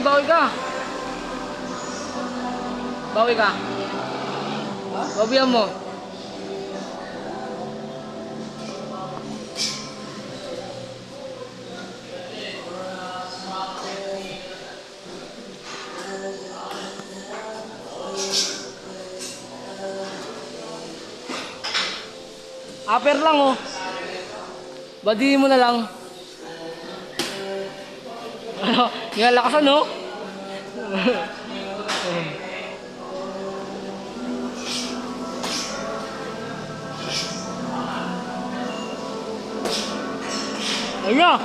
bawi ka. Bawi ka. Bawian mo. Upper lang oh. Badihin mo na lang. Ano? Nilalakasan no? Ayun na!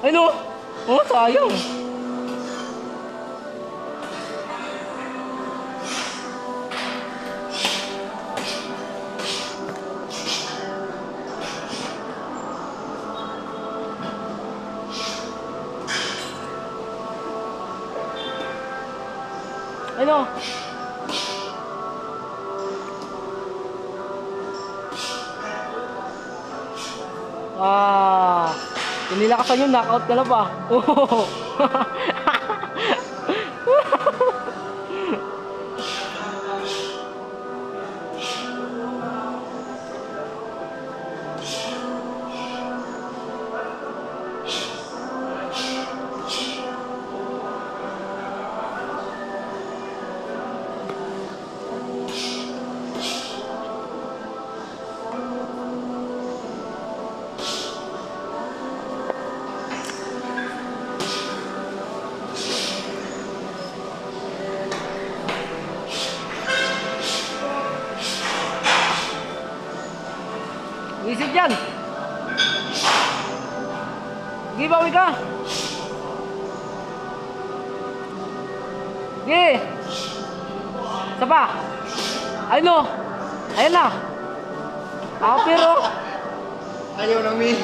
Ayun o! Oh, sayang! Ayun o! Ah, hindi nilakasan yun, knockout ka na pa. Oh. Visit yan. Sige, bawi ka. Sige. Isa pa. Ayun o. Ayun na. Ako pero. Ayaw namin.